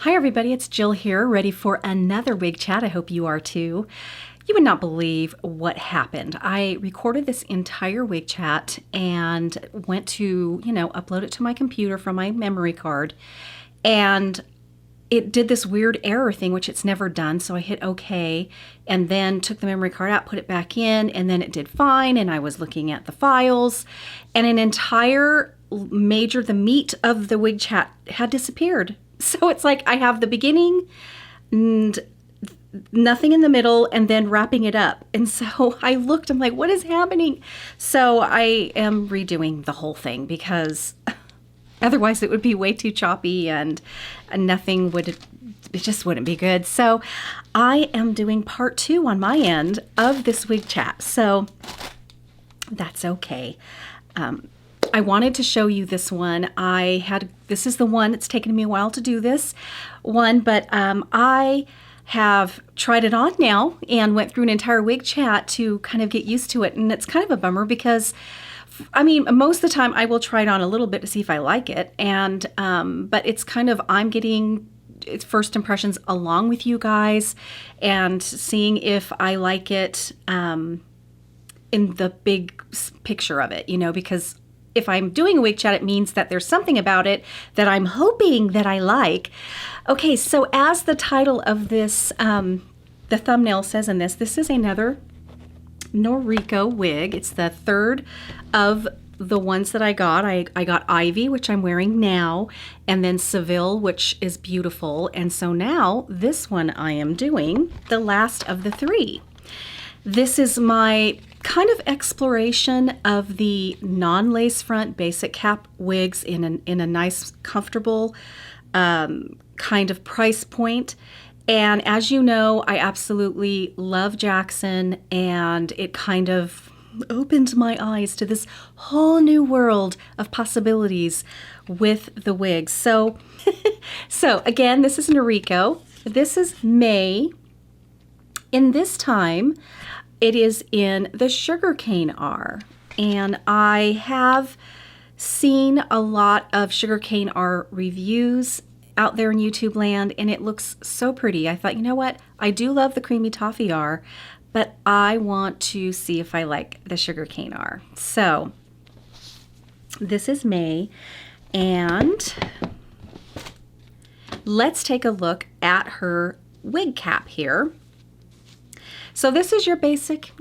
Hi everybody, it's Jill here, ready for another wig chat. I hope you are too. You would not believe what happened. I recorded this entire wig chat and went to, upload it to my computer from my memory card. And it did this weird error thing, which it's never done. So I hit OK and then took the memory card out, put it back in, and then it did fine. And I was looking at the files and the meat of the wig chat had disappeared. So it's like I have the beginning and nothing in the middle and then wrapping it up. And so I looked, I'm like, what is happening? So I am redoing the whole thing because otherwise it would be way too choppy and it just wouldn't be good. So I am doing part 2 on my end of this wig chat. So that's okay. I wanted to show you this one. This is the one, it's taken me a while to do this one, but I have tried it on now and went through an entire wig chat to kind of get used to it. And it's kind of a bummer because, most of the time I will try it on a little bit to see if I like it. And, but it's kind of, I'm getting first impressions along with you guys and seeing if I like it in the big picture of it, because if I'm doing a wig chat, it means that there's something about it that I'm hoping that I like. Okay, so as the title of this, the thumbnail says in this is another Noriko wig. It's the third of the ones that I got. I got Ivy, which I'm wearing now, and then Seville, which is beautiful. And so now this one I am doing, the last of the 3. This is my kind of exploration of the non-lace front basic cap wigs in a nice, comfortable kind of price point. And as you know, I absolutely love Jackson, and it kind of opened my eyes to this whole new world of possibilities with the wigs. So, so again, this is Noriko. This is May. In this time, it is in the Sugarcane R, and I have seen a lot of Sugarcane R reviews out there in YouTube land, and it looks so pretty. I thought, you know what? I do love the Creamy Toffee R, but I want to see if I like the Sugarcane R. So this is May, and let's take a look at her wig cap here. So this is your basic,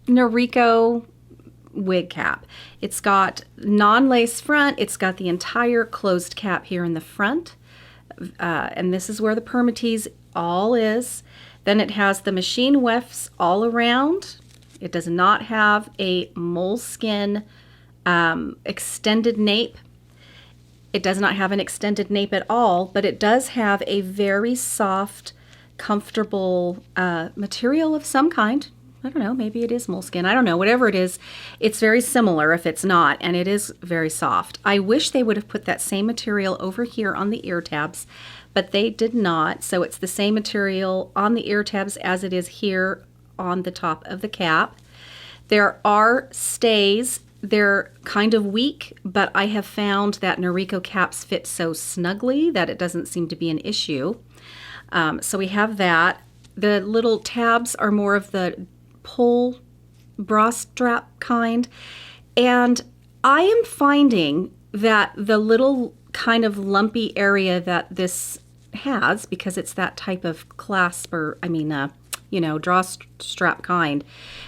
Noriko wig cap. It's got non-lace front. It's got the entire closed cap here in the front. And this is where the permatease all is. Then it has the machine wefts all around. It does not have a moleskin extended nape. It does not have an extended nape at all, but it does have a very soft, comfortable material of some kind. I don't know, maybe it is moleskin. I don't know, whatever it is, it's very similar if it's not, and it is very soft. I wish they would have put that same material over here on the ear tabs, but they did not. So it's the same material on the ear tabs as it is here on the top of the cap. There are stays. They're kind of weak, but I have found that Noriko caps fit so snugly that it doesn't seem to be an issue. So we have that. The little tabs are more of the pull bra strap kind. And I am finding that the little kind of lumpy area that this has, because it's that type of clasp or, draw strap kind,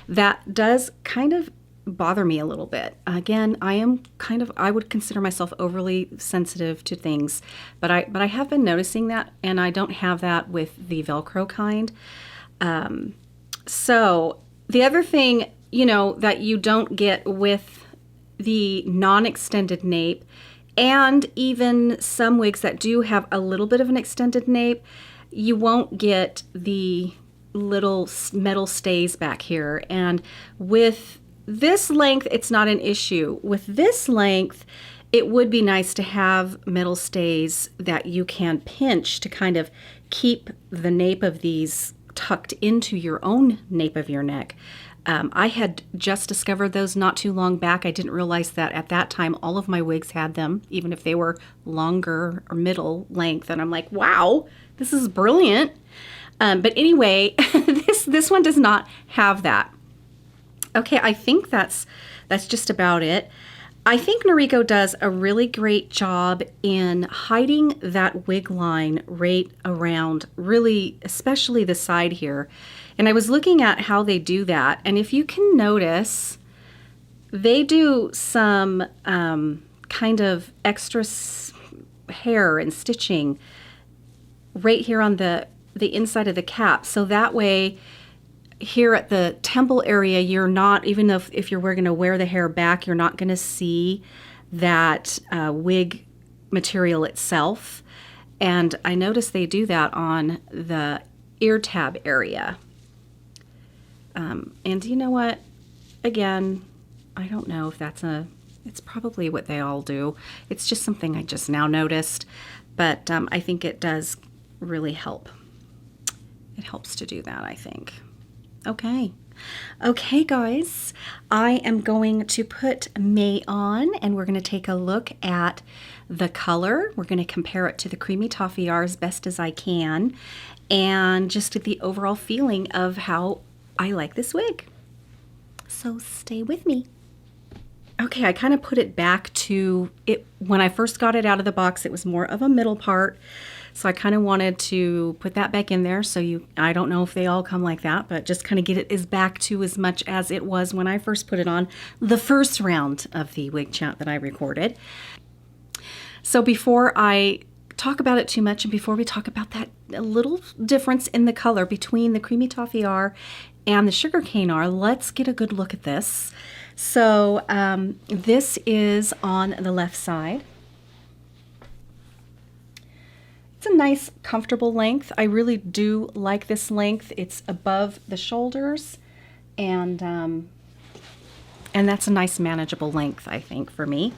that does kind of bother me a little bit. Again, I would consider myself overly sensitive to things, but I have been noticing that, and I don't have that with the Velcro kind. So the other thing, that you don't get with the non-extended nape, and even some wigs that do have a little bit of an extended nape, you won't get the little metal stays back here. And with this length, it's not an issue. With this length, it would be nice to have metal stays that you can pinch to kind of keep the nape of these tucked into your own nape of your neck. I had just discovered those not too long back. I didn't realize that at that time all of my wigs had them, even if they were longer or middle length. And I'm like, wow, this is brilliant. But anyway, this one does not have that. Okay, I think that's just about it. I think Noriko does a really great job in hiding that wig line right around, really, especially the side here. And I was looking at how they do that. And if you can notice, they do some kind of extra hair and stitching right here on the inside of the cap. So that way, here at the temple area, you're not, even if you're going to wear the hair back, you're not going to see that wig material itself. And I noticed they do that on the ear tab area. And you know what? Again, I don't know if it's probably what they all do. It's just something I just now noticed, but I think it does really help. It helps to do that, I think. Okay, guys, I am going to put May on, and we're going to take a look at the color. We're going to compare it to the Creamy Toffee R as best as I can, and just get the overall feeling of how I like this wig. So stay with me. Okay, I kind of put it back to it. When I first got it out of the box, it was more of a middle part. So I kind of wanted to put that back in there. So I don't know if they all come like that, but just kind of get it as back to as much as it was when I first put it on the first round of the wig chat that I recorded. So before I talk about it too much, and before we talk about that little difference in the color between the Creamy Toffee R and the Sugarcane R, let's get a good look at this. So this is on the left side. It's a nice, comfortable length. I really do like this length. It's above the shoulders, and that's a nice, manageable length, I think, for me.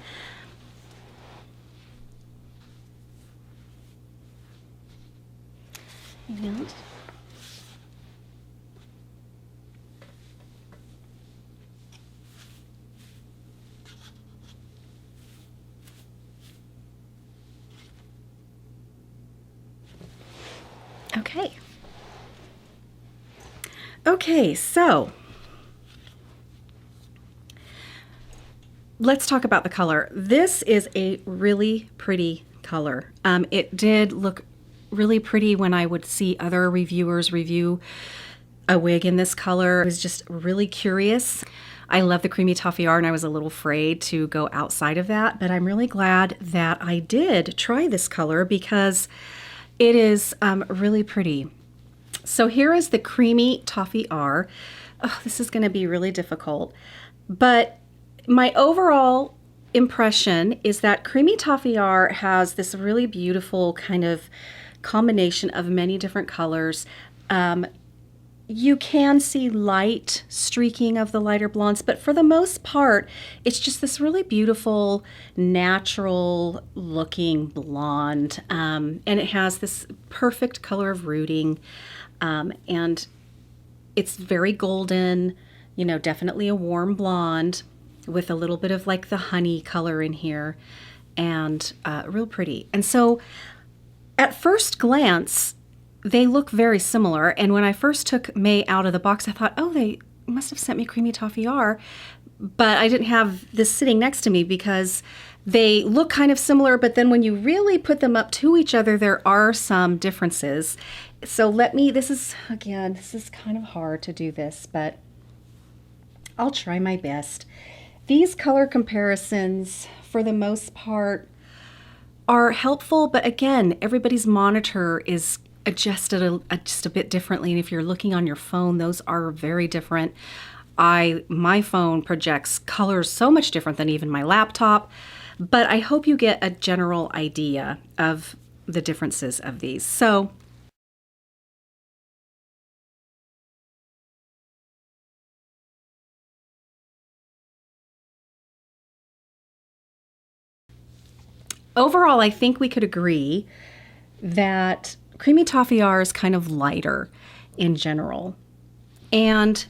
And Okay, so let's talk about the color. This is a really pretty color. It did look really pretty when I would see other reviewers review a wig in this color. I was just really curious. I love the Creamy Toffee R, and I was a little afraid to go outside of that, but I'm really glad that I did try this color because it is really pretty. So here is the Creamy Toffee R. Oh, this is going to be really difficult, but my overall impression is that Creamy Toffee R has this really beautiful kind of combination of many different colors. You can see light streaking of the lighter blondes, but for the most part, it's just this really beautiful, natural looking blonde. And it has this perfect color of rooting. And it's very golden, you know, definitely a warm blonde with a little bit of like the honey color in here, and real pretty. And so at first glance, they look very similar. And when I first took May out of the box, I thought, oh, they must have sent me Creamy Toffee R, but I didn't have this sitting next to me because they look kind of similar, but then when you really put them up to each other, there are some differences. So this is kind of hard to do this, but I'll try my best. These color comparisons, for the most part, are helpful, but again, everybody's monitor is adjusted just a bit differently, and if you're looking on your phone, those are very different. My phone projects colors so much different than even my laptop, but I hope you get a general idea of the differences of these. So overall, I think we could agree that Creamy Toffee R is kind of lighter in general. And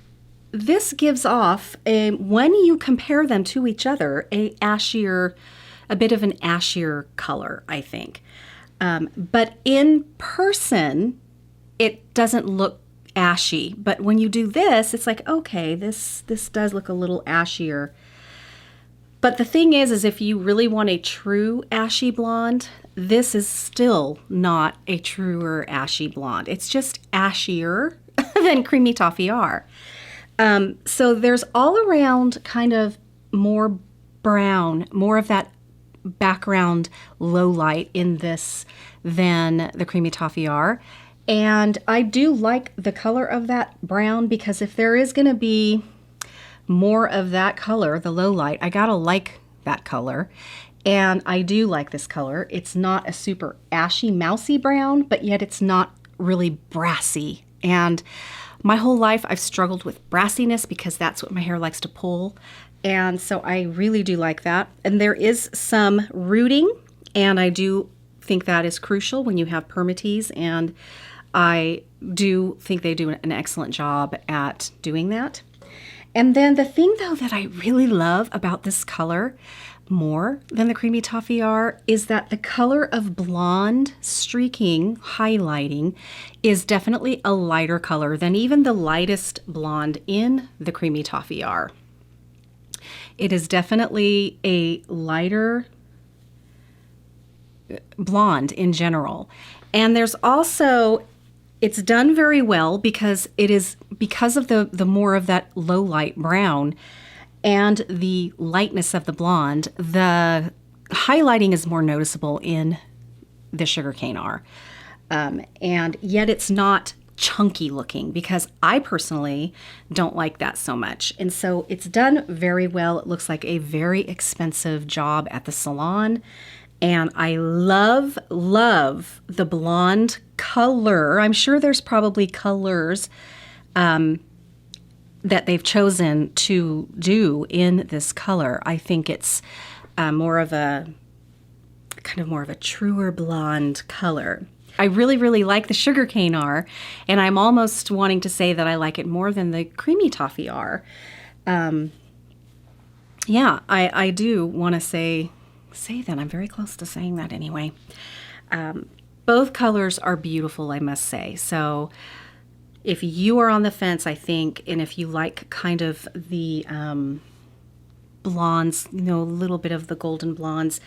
this gives off, when you compare them to each other, a bit of an ashier color, I think. But in person, it doesn't look ashy. But when you do this, it's like, okay, this does look a little ashier. But the thing is if you really want a true ashy blonde, this is still not a truer ashy blonde. It's just ashier than Creamy Toffee R. So there's all around kind of more brown, more of that background low light in this than the Creamy Toffee R. And I do like the color of that brown, because if there is going to be more of that color, the low light, I gotta like that color. And I do like this color. It's not a super ashy, mousy brown, but yet it's not really brassy. And my whole life I've struggled with brassiness because that's what my hair likes to pull. And so I really do like that. And there is some rooting, and I do think that is crucial when you have permatease, and I do think they do an excellent job at doing that. And then the thing, though, that I really love about this color more than the Creamy Toffee R is that the color of blonde streaking, highlighting, is definitely a lighter color than even the lightest blonde in the Creamy Toffee R. It is definitely a lighter blonde in general. And there's also, it's done very well because of the more of that low light brown and the lightness of the blonde, the highlighting is more noticeable in the Sugarcane R. And yet it's not chunky looking, because I personally don't like that so much. And so it's done very well. It looks like a very expensive job at the salon. And I love, love the blonde color. I'm sure there's probably colors that they've chosen to do in this color. I think it's more of a truer blonde color. I really, really like the Sugarcane R, and I'm almost wanting to say that I like it more than the Creamy Toffee R. Yeah, I do want to say that. I'm very close to saying that anyway. Both colors are beautiful, I must say. So if you are on the fence, I think, and if you like kind of the blondes, a little bit of the golden blondes,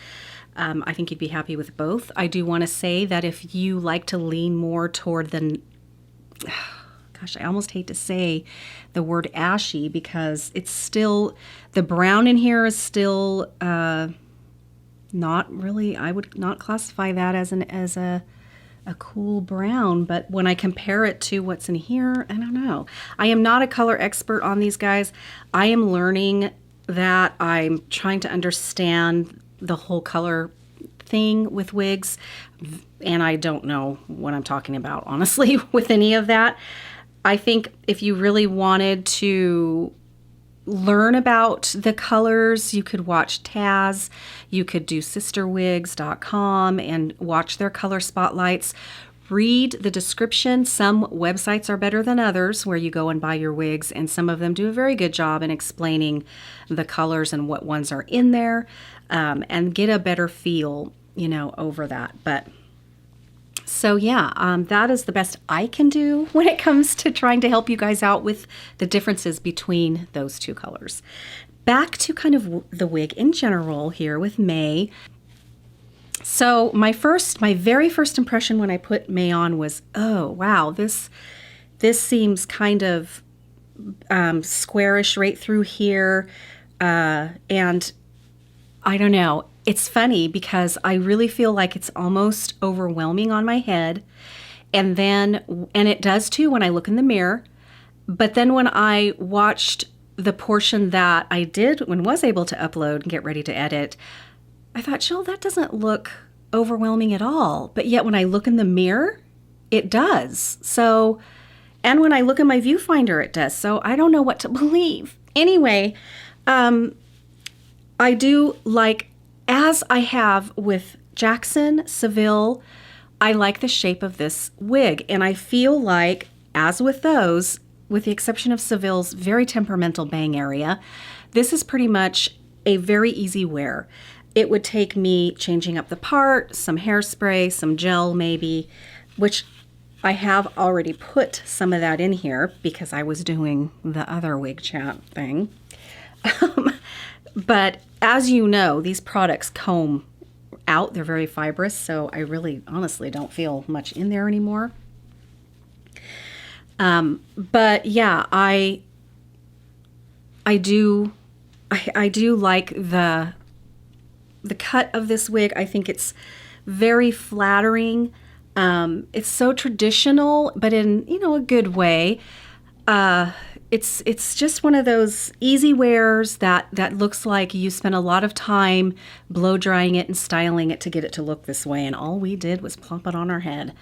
I think you'd be happy with both. I do want to say that if you like to lean more toward the, gosh, I almost hate to say the word ashy, because it's still, the brown in here is still not really, I would not classify that as a cool brown, but when I compare it to what's in here, I don't know. I am not a color expert on these guys. I am learning that. I'm trying to understand the whole color thing with wigs, and I don't know what I'm talking about, honestly, with any of that. I think if you really wanted to learn about the colors, you could watch Taz, you could do sisterwigs.com and watch their color spotlights. Read the description. Some websites are better than others where you go and buy your wigs, and some of them do a very good job in explaining the colors and what ones are in there, and get a better feel, over that. But so yeah, that is the best I can do when it comes to trying to help you guys out with the differences between those two colors. Back to kind of the wig in general here with May. So my very first impression when I put May on was, oh wow, this seems kind of squarish right through here, and I don't know. It's funny because I really feel like it's almost overwhelming on my head, and it does too when I look in the mirror. But then when I watched the portion that I was able to upload and get ready to edit, I thought, Jill, that doesn't look overwhelming at all. But yet when I look in the mirror, it does. So, and when I look in my viewfinder, it does. So I don't know what to believe. Anyway, I do like, as I have with Jackson, Seville, I like the shape of this wig. And I feel like, as with those, with the exception of Seville's very temperamental bang area, this is pretty much a very easy wear. It would take me changing up the part, some hairspray, some gel maybe, which I have already put some of that in here because I was doing the other wig chat thing. But as you know, these products comb out. They're very fibrous, so I really honestly don't feel much in there anymore. But yeah, I do like the cut of this wig. I think it's very flattering. It's so traditional, but in, you know, a good way. It's just one of those easy wears that looks like you spent a lot of time blow drying it and styling it to get it to look this way, and all we did was plop it on our head.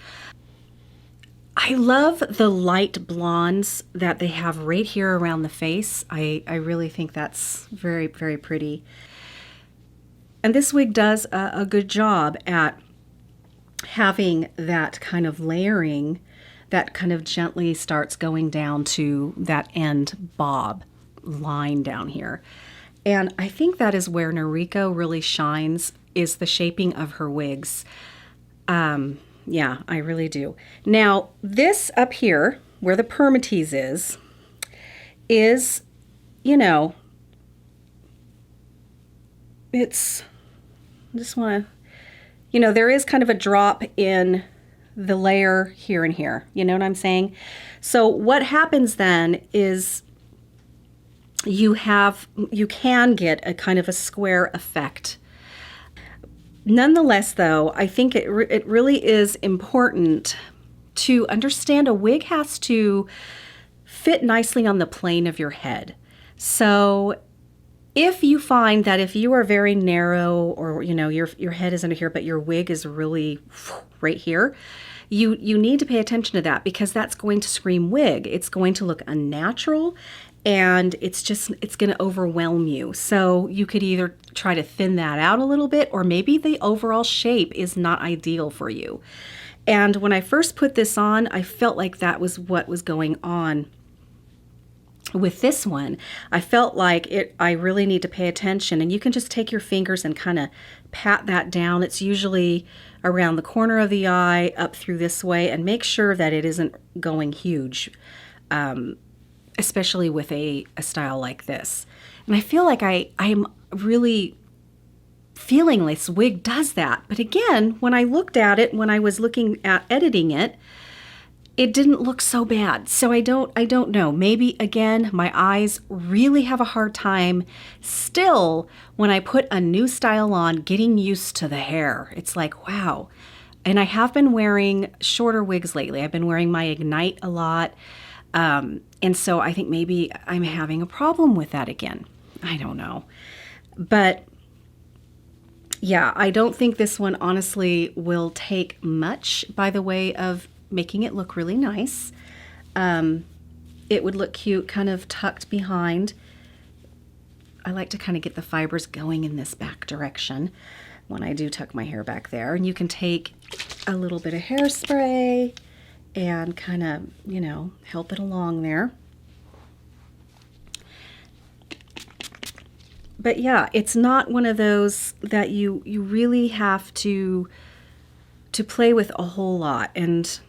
I love the light blondes that they have right here around the face. I really think that's very, very pretty. And this wig does a good job at having that kind of layering that kind of gently starts going down to that end bob line down here. And I think that is where Noriko really shines, is the shaping of her wigs. Yeah, I really do. Now, this up here, where the permatease is, you know, it's, I just want to, you know, there is kind of a drop in the layer here and here. You know what I'm saying? So what happens then is you can get a kind of a square effect. Nonetheless, though, I think it really is important to understand a wig has to fit nicely on the plane of your head. So if you find that if you are very narrow, or, you know, your head is under here, but your wig is really right here, you need to pay attention to that, because that's going to scream wig. It's going to look unnatural, and it's going to overwhelm you. So you could either try to thin that out a little bit, or maybe the overall shape is not ideal for you. And when I first put this on, I felt like that was what was going on with this one. I felt like I really need to pay attention, and you can just take your fingers and kind of pat that down. It's usually around the corner of the eye up through this way, and make sure that it isn't going huge, especially with a style like this. And I feel like I'm really feeling this wig does that. But again, when I looked at it, when I was looking at editing it, it didn't look so bad. So I don't know. Maybe, again, my eyes really have a hard time still when I put a new style on, getting used to the hair. It's like, wow. And I have been wearing shorter wigs lately. I've been wearing my Ignite a lot. And so I think maybe I'm having a problem with that again. I don't know. But yeah, I don't think this one honestly will take much by the way of making it look really nice. It would look cute kind of tucked behind. I like to kind of get the fibers going in this back direction when I do tuck my hair back there. And you can take a little bit of hairspray and kind of, you know, help it along there. But yeah, it's not one of those that you really have to play with a whole lot. And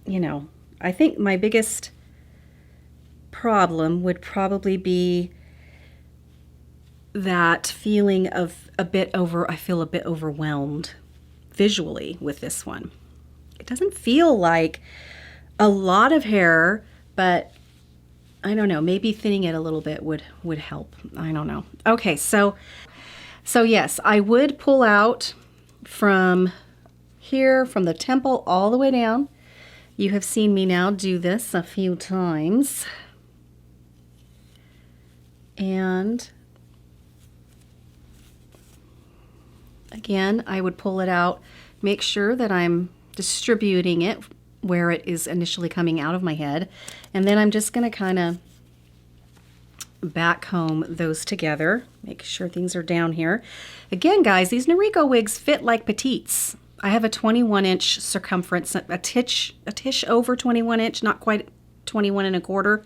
you know, I think my biggest problem would probably be that feeling of I feel a bit overwhelmed visually with this one. It doesn't feel like a lot of hair, but I don't know, maybe thinning it a little bit would help. I don't know. Okay, so yes, I would pull out from here, from the temple all the way down. You have seen me now do this a few times. And again, I would pull it out, make sure that I'm distributing it where it is initially coming out of my head. And then I'm just going to kind of back comb those together, make sure things are down here. Again, guys, these Noriko wigs fit like petites. I have a 21-inch circumference, a tish over 21-inch, not quite 21 1/4.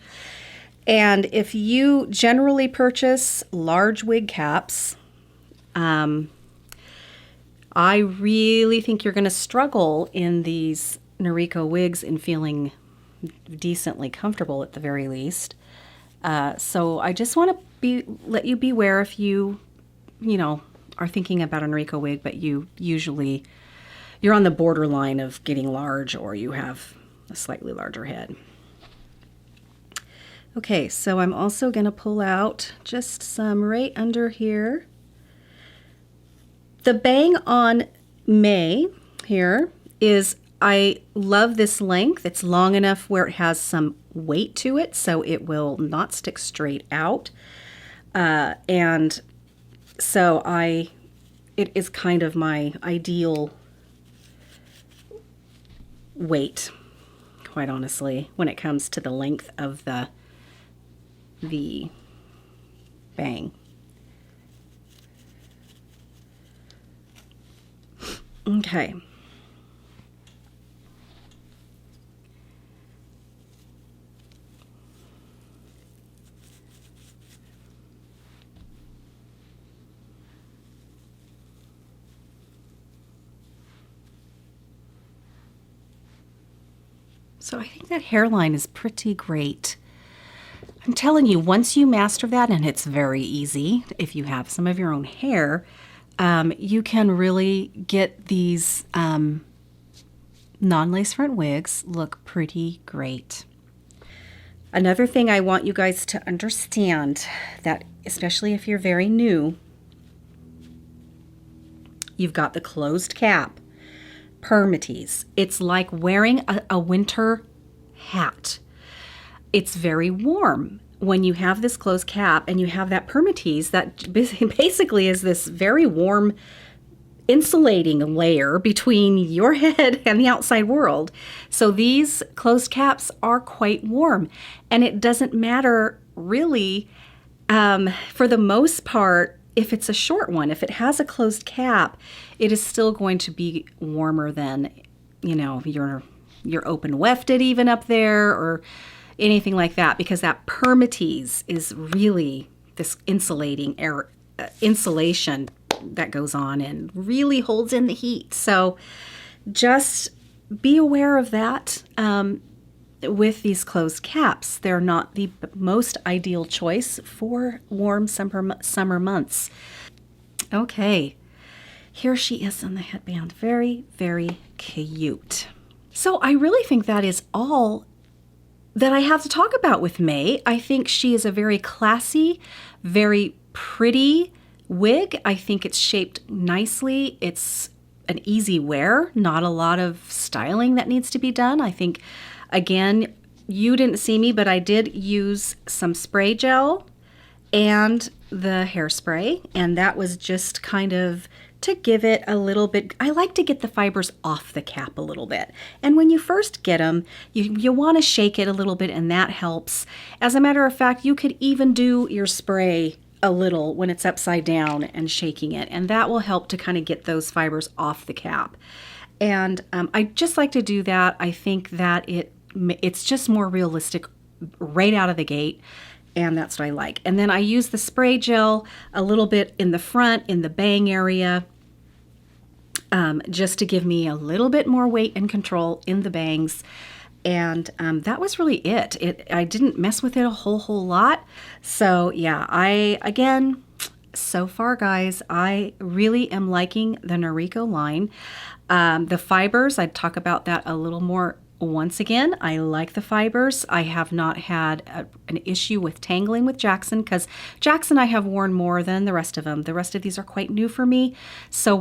And if you generally purchase large wig caps, I really think you're going to struggle in these Noriko wigs in feeling decently comfortable at the very least. So I just want to let you beware if you are thinking about a Noriko wig, but you're on the borderline of getting large, or you have a slightly larger head. Okay, so I'm also going to pull out just some right under here. The bang on May here is, I love this length. It's long enough where it has some weight to it, so it will not stick straight out. And so it is kind of my ideal weight, quite honestly, when it comes to the length of the bang. Okay. So I think that hairline is pretty great. I'm telling you, once you master that, and it's very easy if you have some of your own hair, you can really get these non-lace front wigs look pretty great. Another thing I want you guys to understand, that especially if you're very new, you've got the closed cap. Permatease. It's like wearing a winter hat. It's very warm when you have this closed cap and you have that permatease that basically is this very warm insulating layer between your head and the outside world. So these closed caps are quite warm, and it doesn't matter really, for the most part, if it's a short one. If it has a closed cap, it is still going to be warmer than, your open wefted even up there or anything like that, because that permatease is really this insulating air insulation that goes on and really holds in the heat. So just be aware of that. With these closed caps, they're not the most ideal choice for warm summer months. Okay, here she is in the headband. Very, very cute. So I really think that is all that I have to talk about with May. I think she is a very classy, very pretty wig. I think it's shaped nicely. It's an easy wear, not a lot of styling that needs to be done. I think, again, you didn't see me, but I did use some spray gel and the hairspray, and that was just kind of to give it a little bit. I like to get the fibers off the cap a little bit. And when you first get them, you want to shake it a little bit, and that helps. As a matter of fact, you could even do your spray a little when it's upside down and shaking it, and that will help to kind of get those fibers off the cap. And I just like to do that. I think that it's just more realistic right out of the gate, and that's what I like. And then I use the spray gel a little bit in the front, in the bang area, just to give me a little bit more weight and control in the bangs. And that was really it. I didn't mess with it a whole lot. So yeah, again, so far, guys, I really am liking the Noriko line. The fibers, I'd talk about that a little more once again. I like the fibers. I have not had an issue with tangling with Jackson, because Jackson I have worn more than the rest of them. The rest of these are quite new for me. So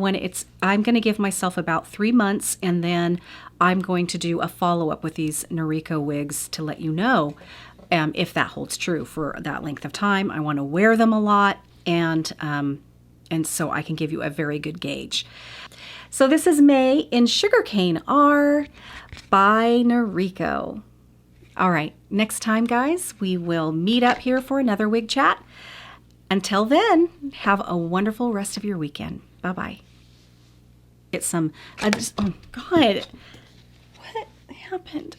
I'm going to give myself about 3 months, and then I'm going to do a follow-up with these Noriko wigs to let you know if that holds true for that length of time. I want to wear them a lot, and so I can give you a very good gauge. So this is May in Sugarcane R by Noriko. All right, next time, guys, we will meet up here for another wig chat. Until then, have a wonderful rest of your weekend. Bye-bye. get some, I just, oh God, what happened?